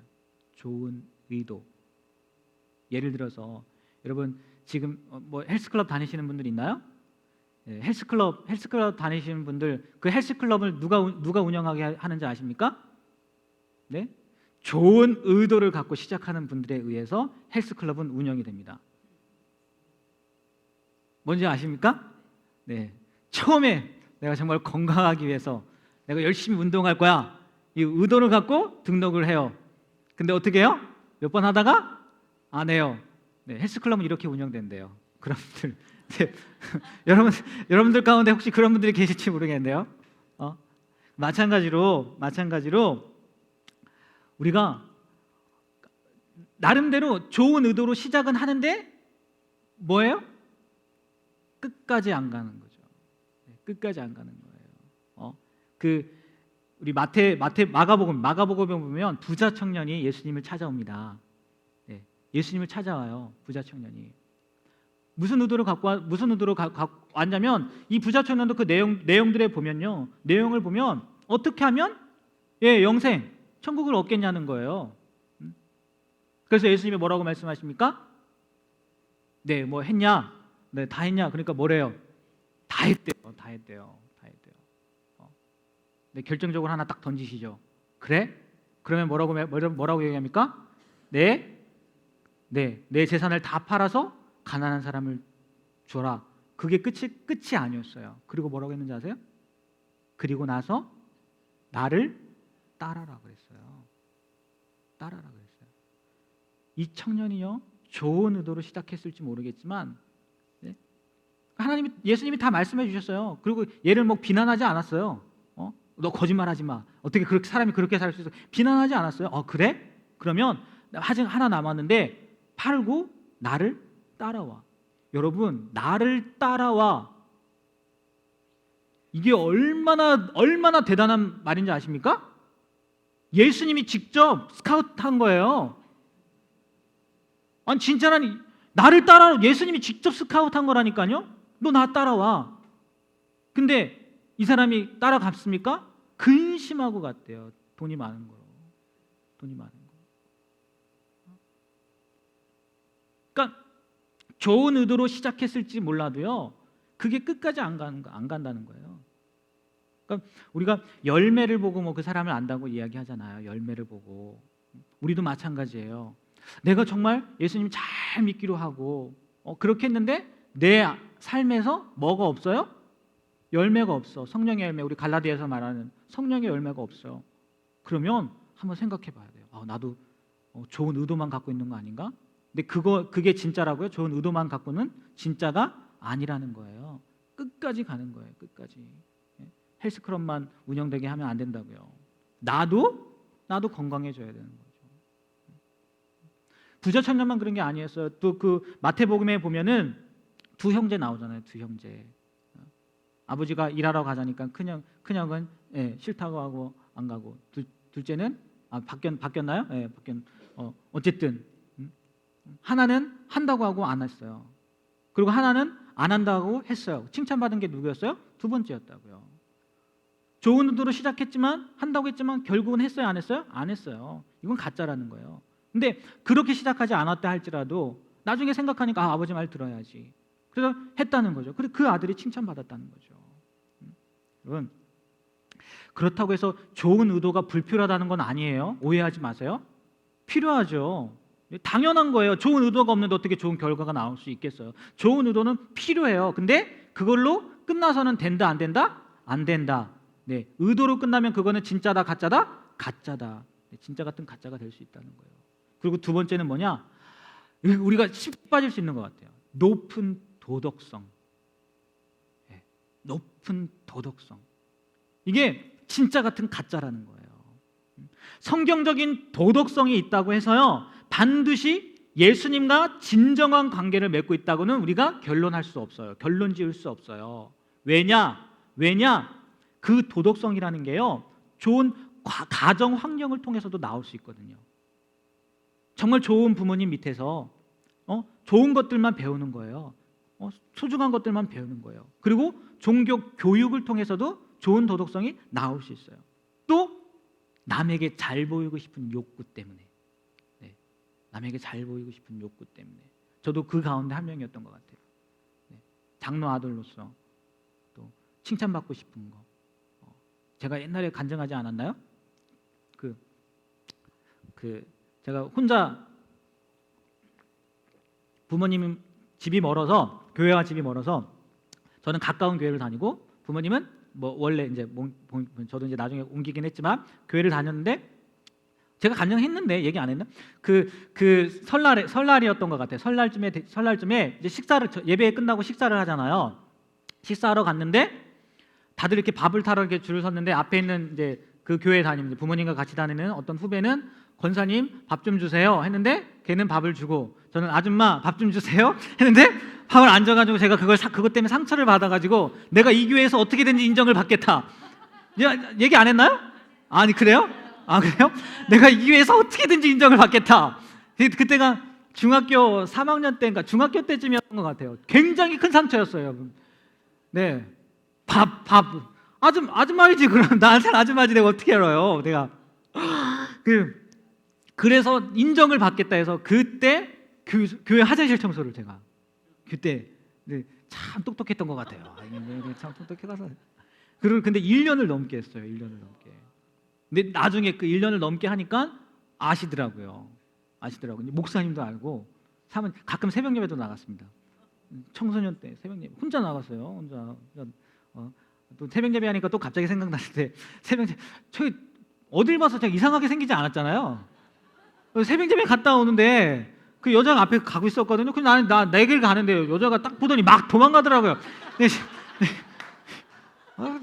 좋은 의도. 예를 들어서 여러분 지금 뭐 헬스클럽 다니시는 분들 있나요? 네, 헬스클럽 다니시는 분들, 그 헬스클럽을 누가 운영하게 하는지 아십니까? 네? 좋은 의도를 갖고 시작하는 분들에 의해서 헬스클럽은 운영이 됩니다. 뭔지 아십니까? 네. 처음에 내가 정말 건강하기 위해서 내가 열심히 운동할 거야, 이 의도를 갖고 등록을 해요. 근데 어떻게 해요? 몇 번 하다가 안 해요. 네, 헬스클럽은 이렇게 운영된대요. 그런 분들, 네. 여러분들 가운데 혹시 그런 분들이 계실지 모르겠는데요. 마찬가지로 우리가 나름대로 좋은 의도로 시작은 하는데 뭐예요? 끝까지 안 가는 거죠. 끝까지 안 가는 거예요. 우리 마가복음에 보면 부자 청년이 예수님을 찾아옵니다. 네, 예수님을 찾아와요. 부자 청년이 무슨 의도로 갖고 왔냐면, 이 부자 청년도 그 내용들에 보면요, 내용을 보면 어떻게 하면 영생 천국을 얻겠냐는 거예요. 그래서 예수님이 뭐라고 말씀하십니까? 네, 뭐 했냐? 네, 다 했냐? 그러니까 뭐래요? 다 했대요. 네, 결정적으로 하나 딱 던지시죠. 그래? 그러면 뭐라고 얘기합니까? 내 재산을 다 팔아서 가난한 사람을 줘라. 그게 끝이 아니었어요. 그리고 뭐라고 했는지 아세요? 그리고 나서 나를 따라라 그랬어요. 이 청년이요, 좋은 의도로 시작했을지 모르겠지만 네? 예수님이 다 말씀해 주셨어요. 그리고 얘를 뭐 비난하지 않았어요. 너 거짓말하지 마. 어떻게 그렇게 사람이 그렇게 살 수 있어? 비난하지 않았어요. 그래? 그러면 아직 하나 남았는데 팔고 나를 따라와. 여러분, 나를 따라와. 이게 얼마나 대단한 말인지 아십니까? 예수님이 직접 스카우트한 거예요. 아니 진짜는 나를 따라 예수님이 직접 스카우트한 거라니까요. 너 나 따라와. 근데 이 사람이 따라갔습니까? 근심하고 갔대요. 돈이 많은 거로. 돈이 많은 거. 그러니까 좋은 의도로 시작했을지 몰라도요. 그게 끝까지 안 간다는 거예요. 그러니까 우리가 열매를 보고 뭐 그 사람을 안다고 이야기하잖아요. 열매를 보고. 우리도 마찬가지예요. 내가 정말 예수님 잘 믿기로 하고 그렇게 했는데 내 삶에서 뭐가 없어요? 열매가 없어. 성령의 열매, 우리 갈라디아에서 말하는 성령의 열매가 없어요. 그러면 한번 생각해 봐야 돼요. 나도 좋은 의도만 갖고 있는 거 아닌가? 근데 그게 진짜라고요? 좋은 의도만 갖고는 진짜가 아니라는 거예요. 끝까지 가는 거예요. 끝까지. 헬스클럽만 운영되게 하면 안 된다고요. 나도 건강해져야 되는 거죠. 부자 청년만 그런 게 아니었어요. 또 그 마태복음에 보면은 두 형제 나오잖아요. 두 형제. 아버지가 일하러 가자니까 큰형은 싫다고 하고 안 가고, 둘째는 바뀌었나요? 어쨌든 하나는 한다고 하고 안 했어요. 그리고 하나는 안 한다고 했어요. 칭찬받은 게 누구였어요? 두 번째였다고요. 좋은 의도로 시작했지만, 한다고 했지만 결국은 했어요, 안 했어요? 안 했어요. 이건 가짜라는 거예요. 근데 그렇게 시작하지 않았다 할지라도 나중에 생각하니까 아버지 말 들어야지. 그래서 했다는 거죠. 그래서 그 아들이 칭찬받았다는 거죠. 여러분, 그렇다고 해서 좋은 의도가 불필요하다는 건 아니에요. 오해하지 마세요. 필요하죠. 당연한 거예요. 좋은 의도가 없는데 어떻게 좋은 결과가 나올 수 있겠어요. 좋은 의도는 필요해요. 근데 그걸로 끝나서는 된다, 안 된다? 안 된다. 네, 의도로 끝나면 그거는 진짜다, 가짜다? 가짜다. 네, 진짜 같은 가짜가 될 수 있다는 거예요. 그리고 두 번째는 뭐냐? 우리가 쉽게 빠질 수 있는 것 같아요. 높은 도덕성. 네, 높은 도덕성. 이게 진짜 같은 가짜라는 거예요. 성경적인 도덕성이 있다고 해서요, 반드시 예수님과 진정한 관계를 맺고 있다고는 우리가 결론할 수 없어요. 결론 지을 수 없어요. 왜냐? 그 도덕성이라는 게요, 좋은 가정 환경을 통해서도 나올 수 있거든요. 정말 좋은 부모님 밑에서 좋은 것들만 배우는 거예요. 소중한 것들만 배우는 거예요. 그리고 종교 교육을 통해서도 좋은 도덕성이 나올 수 있어요. 또 남에게 잘 보이고 싶은 욕구 때문에, 네, 남에게 잘 보이고 싶은 욕구 때문에. 저도 그 가운데 한 명이었던 것 같아요. 네, 장로 아들로서 또 칭찬받고 싶은 거. 제가 옛날에 간증하지 않았나요? 제가 혼자, 부모님 집이 멀어서, 교회와 집이 멀어서 저는 가까운 교회를 다니고, 부모님은 뭐 원래 이제 저도 이제 나중에 옮기긴 했지만 교회를 다녔는데, 제가 간증했는데 얘기 안 했나? 그 설날이었던 것 같아요. 설날쯤에 이제 예배 끝나고 식사를 하잖아요. 식사하러 갔는데 다들 이렇게 밥을 타러 이렇게 줄을 섰는데, 앞에 있는 이제 그 교회 다니는 부모님과 같이 다니는 어떤 후배는 권사님 밥 좀 주세요 했는데, 걔는 밥을 주고, 저는 아줌마 밥 좀 주세요 했는데 밥을 안 줘가지고 제가 그것 때문에 상처를 받아가지고, 내가 이 교회에서 어떻게든지 인정을 받겠다. 얘기 안 했나요? 아니 그래요? 그래요? 내가 이 교회에서 어떻게든지 인정을 받겠다. 그때가 중학교 3학년 때인가 중학교 때쯤이었던 것 같아요. 굉장히 큰 상처였어요. 네, 아줌마이지. 그럼 나한테는 아줌마지. 내가 어떻게 알아요? 내가 그래서 인정을 받겠다 해서 그때 교회 화장실 청소를 제가 그때 참 똑똑했던 것 같아요. 참 똑똑해가서. 근데 1년을 넘게 했어요. 1년을 넘게. 근데 나중에 그 1년을 넘게 하니까 아시더라고요. 목사님도 알고, 가끔 새벽 예배도 나갔습니다. 청소년 때 새벽 예배 혼자 나갔어요. 혼자. 또 새벽 예배 하니까 또 갑자기 생각나는데, 어딜 봐서 제가 이상하게 생기지 않았잖아요. 새벽 예배 갔다 오는데 그 여자가 앞에 가고 있었거든요. 근데 나는 내 길 가는데 여자가 딱 보더니 막 도망가더라고요. 근데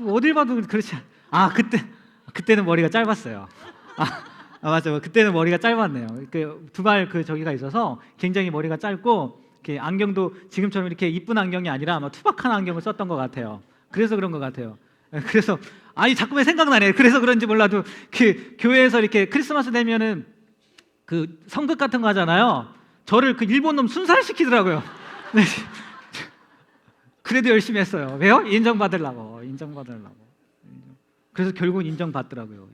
어딜 봐도 그렇지. 그때는 머리가 짧았어요. 맞아. 그때는 머리가 짧았네요. 그 두발 그 저기가 있어서 굉장히 머리가 짧고 이렇게 안경도 지금처럼 이렇게 이쁜 안경이 아니라 아마 투박한 안경을 썼던 것 같아요. 그래서 그런 것 같아요. 그래서 자꾸만 생각나네. 그래서 그런지 몰라도 그 교회에서 이렇게 크리스마스 되면은 그 성극 같은 거 하잖아요. 저를 그 일본 놈 순살시키더라고요. 그래도 열심히 했어요. 왜요? 인정받으려고. 그래서 결국은 인정받더라고요.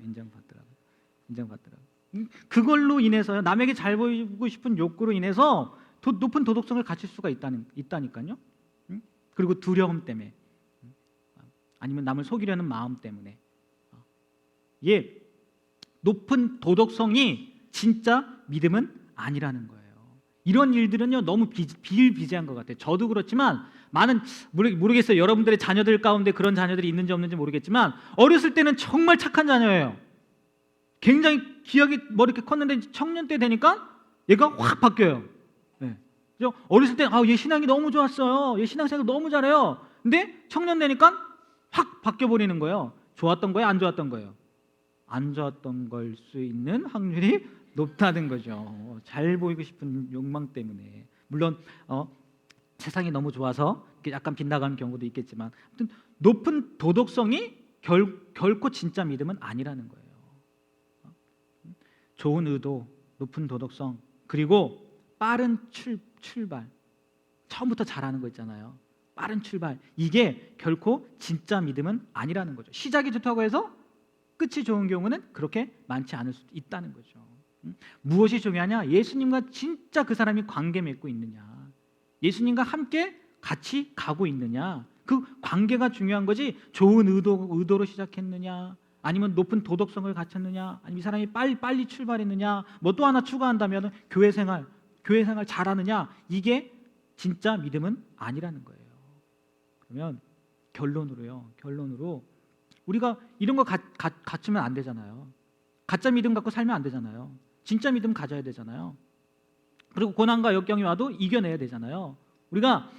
그걸로 인해서요. 남에게 잘 보이고 싶은 욕구로 인해서 높은 도덕성을 갖출 수가 있다니까요. 그리고 두려움 때문에, 아니면 남을 속이려는 마음 때문에. 높은 도덕성이 진짜 믿음은 아니라는 거예요. 이런 일들은요 너무 비일비재한 것 같아요. 저도 그렇지만 많은 모르겠어요. 여러분들의 자녀들 가운데 그런 자녀들이 있는지 없는지 모르겠지만 어렸을 때는 정말 착한 자녀예요. 굉장히 귀하게 머리 이렇게 컸는데 청년 때 되니까 얘가 확 바뀌어요. 네. 어렸을 때 얘 신앙이 너무 좋았어요. 얘 신앙생활 너무 잘해요. 근데 청년 되니까 확 바뀌어 버리는 거예요. 좋았던 거예요, 안 좋았던 거예요? 안 좋았던 걸 수 있는 확률이 높다는 거죠. 잘 보이고 싶은 욕망 때문에. 물론 세상이 너무 좋아서 약간 빗나가는 경우도 있겠지만, 아무튼 높은 도덕성이 결코 진짜 믿음은 아니라는 거예요. 좋은 의도, 높은 도덕성, 그리고 빠른 출발. 처음부터 잘하는 거 있잖아요. 빠른 출발. 이게 결코 진짜 믿음은 아니라는 거죠. 시작이 좋다고 해서 끝이 좋은 경우는 그렇게 많지 않을 수도 있다는 거죠. 무엇이 중요하냐? 예수님과 진짜 그 사람이 관계 맺고 있느냐, 예수님과 함께 같이 가고 있느냐, 그 관계가 중요한 거지. 좋은 의도로 시작했느냐, 아니면 높은 도덕성을 갖췄느냐, 아니면 이 사람이 빨리 출발했느냐, 뭐 또 하나 추가한다면 교회 생활 잘하느냐, 이게 진짜 믿음은 아니라는 거예요. 그러면 결론으로 우리가 이런 거 갖추면 안 되잖아요. 가짜 믿음 갖고 살면 안 되잖아요. 진짜 믿음 가져야 되잖아요. 그리고 고난과 역경이 와도 이겨내야 되잖아요. 우리가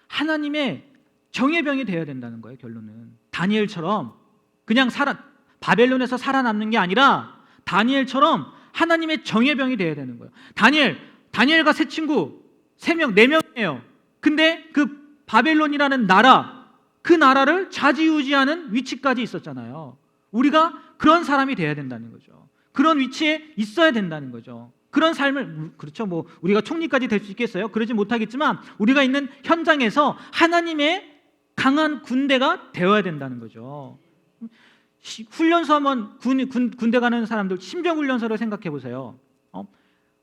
하나님의 정예병이 되어야 된다는 거예요. 결론은 다니엘처럼 그냥 바벨론에서 살아남는 게 아니라 다니엘처럼 하나님의 정예병이 되어야 되는 거예요. 다니엘과 세 친구 3명, 4명이에요. 근데 그 바벨론이라는 나라, 그 나라를 좌지우지하는 위치까지 있었잖아요. 우리가 그런 사람이 돼야 된다는 거죠. 그런 위치에 있어야 된다는 거죠. 그런 삶을, 그렇죠, 뭐 우리가 총리까지 될 수 있겠어요? 그러지 못하겠지만 우리가 있는 현장에서 하나님의 강한 군대가 되어야 된다는 거죠. 훈련소 하면 군대 가는 사람들 신병훈련소를 생각해 보세요.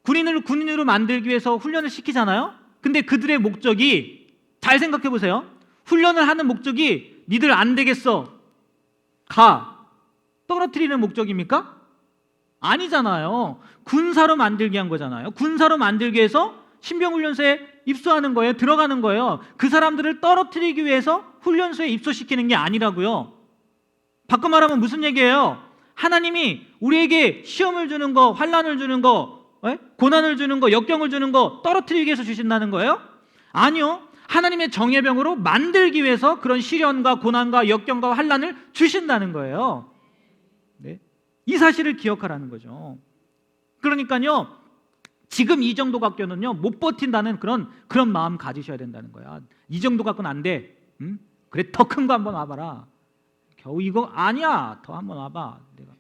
군인으로 만들기 위해서 훈련을 시키잖아요. 근데 그들의 목적이, 잘 생각해 보세요. 훈련을 하는 목적이 니들 안 되겠어, 떨어뜨리는 목적입니까? 아니잖아요. 군사로 만들게 한 거잖아요. 군사로 만들기 위해서 신병훈련소에 입소하는 거예요. 들어가는 거예요. 그 사람들을 떨어뜨리기 위해서 훈련소에 입소시키는 게 아니라고요. 바꿔 말하면 무슨 얘기예요? 하나님이 우리에게 시험을 주는 거, 환난을 주는 거, 고난을 주는 거, 역경을 주는 거 떨어뜨리기 위해서 주신다는 거예요? 아니요. 하나님의 정예병으로 만들기 위해서 그런 시련과 고난과 역경과 환난을 주신다는 거예요. 네? 이 사실을 기억하라는 거죠. 그러니까요, 지금 이 정도 갖고는요 못 버틴다는 그런 마음 가지셔야 된다는 거야. 이 정도 갖고는 안 돼. 그래, 더 큰 거 한번 와봐라. 겨우 이거 아니야. 더 한번 와봐. 내가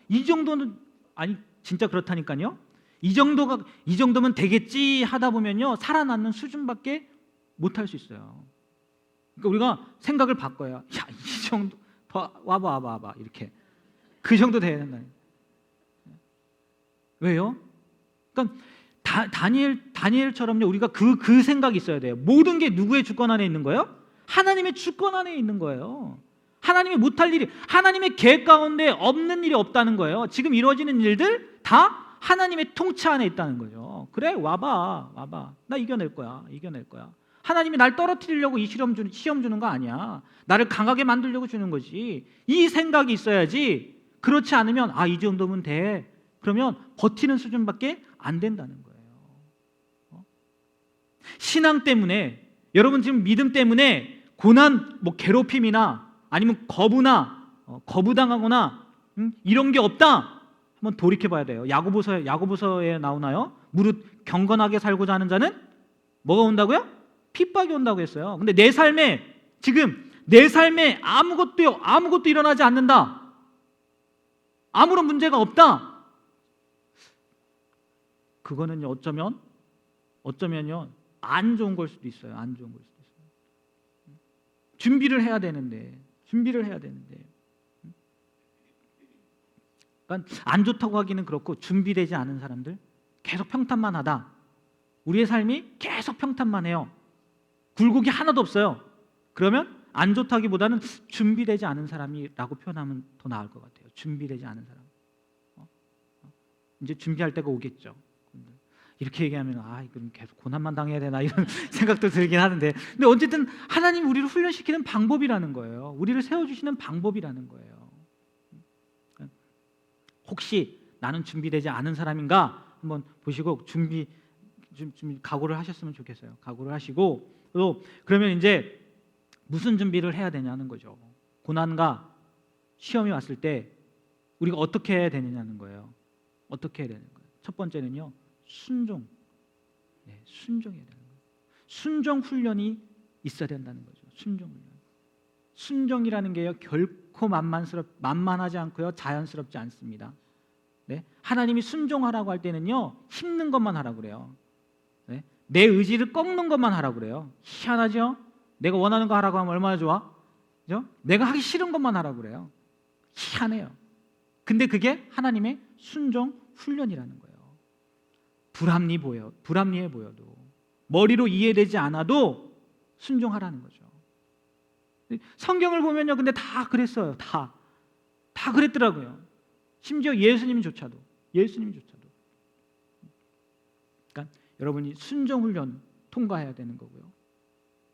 이 정도는 아니, 진짜 그렇다니까요. 이 정도면 되겠지 하다 보면요 살아남는 수준밖에 못 할 수 있어요. 그러니까 우리가 생각을 바꿔야, 야, 이 정도 더 와봐 이렇게, 그 정도 돼야 된다. 왜요? 그러니까 다니엘처럼요 우리가 그 생각이 있어야 돼요. 모든 게 누구의 주권 안에 있는 거예요? 하나님의 주권 안에 있는 거예요. 하나님이 못할 일이, 하나님의 계획 가운데 없는 일이 없다는 거예요. 지금 이루어지는 일들 다 하나님의 통치 안에 있다는 거죠. 그래, 와봐. 나 이겨낼 거야. 하나님이 날 떨어뜨리려고 이 시험 주는 거 아니야. 나를 강하게 만들려고 주는 거지. 이 생각이 있어야지. 그렇지 않으면 이 정도면 돼. 그러면 버티는 수준밖에 안 된다는 거예요. 신앙 때문에, 여러분 지금 믿음 때문에 고난, 뭐 괴롭힘이나 아니면 거부당하거나 이런 게 없다. 한번 돌이켜 봐야 돼요. 야고보서에 나오나요? 무릇 경건하게 살고자 하는 자는 뭐가 온다고요? 핍박이 온다고 했어요. 근데 지금 내 삶에 아무것도 일어나지 않는다. 아무런 문제가 없다. 그거는 어쩌면요 안 좋은 걸 수도 있어요. 안 좋은 걸 수도 있어요. 준비를 해야 되는데. 그러니까 안 좋다고 하기는 그렇고, 준비되지 않은 사람들, 계속 평탄만 하다. 우리의 삶이 계속 평탄만 해요. 굴곡이 하나도 없어요. 그러면 안 좋다기보다는 준비되지 않은 사람이라고 표현하면 더 나을 것 같아요. 준비되지 않은 사람. 이제 준비할 때가 오겠죠. 이렇게 얘기하면 이건 계속 고난만 당해야 되나 이런 생각도 들긴 하는데, 근데 어쨌든 하나님이 우리를 훈련시키는 방법이라는 거예요. 우리를 세워주시는 방법이라는 거예요. 혹시 나는 준비되지 않은 사람인가 한번 보시고 좀 각오를 하셨으면 좋겠어요. 각오를 하시고, 또 그러면 이제 무슨 준비를 해야 되냐는 거죠. 고난과 시험이 왔을 때 우리가 어떻게 해야 되느냐는 거예요. 어떻게 해야 되는 거예요? 첫 번째는요, 순종. 순종해야 되는 거예요. 순종 훈련이 있어야 된다는 거죠. 순종 훈련. 순종이라는 게요 결코 만만하지 않고요 자연스럽지 않습니다. 하나님이 순종하라고 할 때는요 힘든 것만 하라고 그래요. 내 의지를 꺾는 것만 하라고 그래요. 희한하죠? 내가 원하는 거 하라고 하면 얼마나 좋아? 그죠? 내가 하기 싫은 것만 하라고 그래요. 희한해요. 근데 그게 하나님의 순종 훈련이라는 거예요. 불합리해 보여도, 머리로 이해되지 않아도 순종하라는 거죠. 성경을 보면요, 근데 다 그랬어요. 다 그랬더라고요. 심지어 예수님조차도. 그러니까 여러분이 순종 훈련 통과해야 되는 거고요.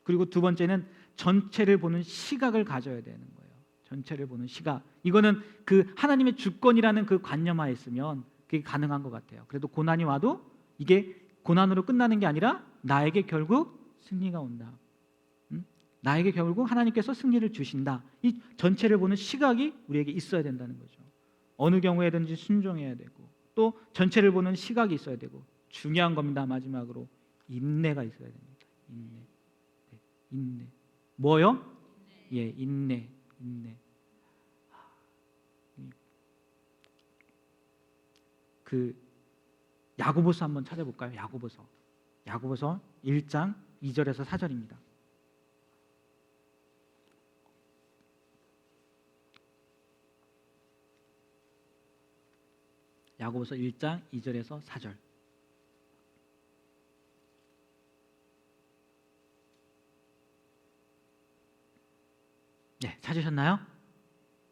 그리고 두 번째는 전체를 보는 시각을 가져야 되는 거예요. 전체를 보는 시각. 이거는 그 하나님의 주권이라는 그 관념하에 있으면 그게 가능한 것 같아요. 그래도 고난이 와도 이게 고난으로 끝나는 게 아니라 나에게 결국 승리가 온다. 나에게 결국 하나님께서 승리를 주신다. 이 전체를 보는 시각이 우리에게 있어야 된다는 거죠. 어느 경우에든지 순종해야 되고, 또 전체를 보는 시각이 있어야 되고, 중요한 겁니다. 마지막으로 인내가 있어야 됩니다. 인내. 뭐요? 인내. 그 야고보서 한번 찾아볼까요? 야고보서 1장 2절에서 4절입니다. 야고보서 1장 2절에서 4절. 네, 찾으셨나요?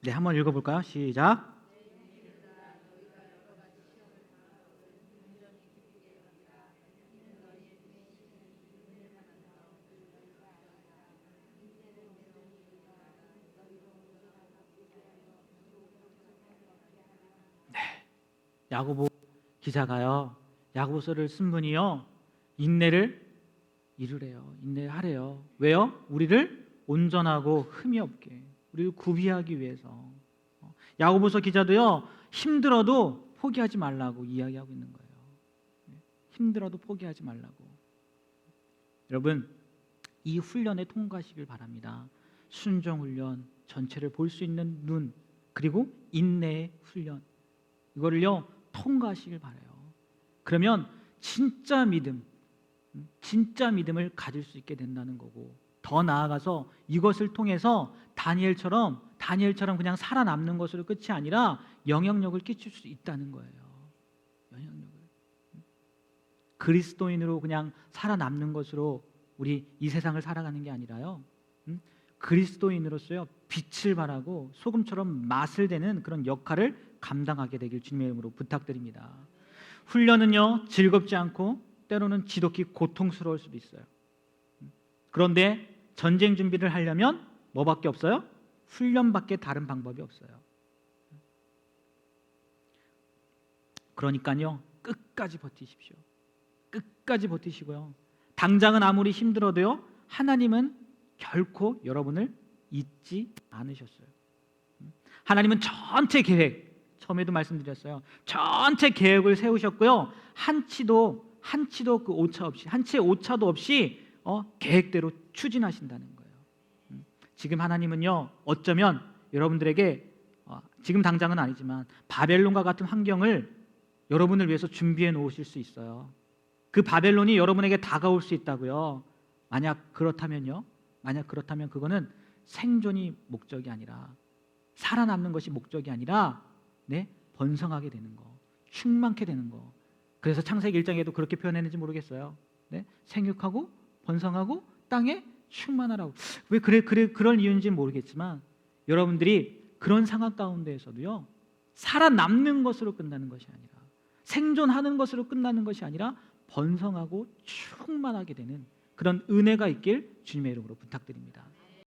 네, 한번 읽어볼까요? 시작. 야고보 기자가요, 야고보서를 쓴 분이요 인내를 이루래요. 인내를 하래요. 왜요? 우리를 온전하고 흠이 없게, 우리를 구비하기 위해서. 야고보서 기자도요 힘들어도 포기하지 말라고 이야기하고 있는 거예요. 힘들어도 포기하지 말라고. 여러분, 이 훈련에 통과하시길 바랍니다. 순종 훈련, 전체를 볼 수 있는 눈, 그리고 인내의 훈련, 이거를요 통과하시길 바라요. 그러면 진짜 믿음을 가질 수 있게 된다는 거고, 더 나아가서 이것을 통해서 다니엘처럼 그냥 살아남는 것으로 끝이 아니라 영향력을 끼칠 수 있다는 거예요. 영향력을. 그리스도인으로 그냥 살아남는 것으로 우리 이 세상을 살아가는 게 아니라요, 그리스도인으로서요 빛을 발하고 소금처럼 맛을 내는 그런 역할을 감당하게 되길 주님의 이름으로 부탁드립니다. 훈련은요 즐겁지 않고 때로는 지독히 고통스러울 수도 있어요. 그런데 전쟁 준비를 하려면 뭐밖에 없어요? 훈련밖에 다른 방법이 없어요. 그러니까요 끝까지 버티십시오. 끝까지 버티시고요 당장은 아무리 힘들어도요, 하나님은 결코 여러분을 잊지 않으셨어요. 하나님은 전체 계획, 처음에도 말씀드렸어요. 전체 계획을 세우셨고요. 한치도 그 오차 없이, 한치의 오차도 없이 계획대로 추진하신다는 거예요. 지금 하나님은요, 어쩌면 여러분들에게 지금 당장은 아니지만 바벨론과 같은 환경을 여러분을 위해서 준비해 놓으실 수 있어요. 그 바벨론이 여러분에게 다가올 수 있다고요. 만약 그렇다면 그거는 생존이 목적이 아니라, 살아남는 것이 목적이 아니라 번성하게 되는 거, 충만케 되는 거. 그래서 창세기 1장에도 그렇게 표현했는지 모르겠어요. 생육하고 번성하고 땅에 충만하라고. 왜 그럴 이유인지는 모르겠지만 여러분들이 그런 상황 가운데에서도요, 살아남는 것으로 끝나는 것이 아니라, 생존하는 것으로 끝나는 것이 아니라 번성하고 충만하게 되는 그런 은혜가 있길 주님의 이름으로 부탁드립니다.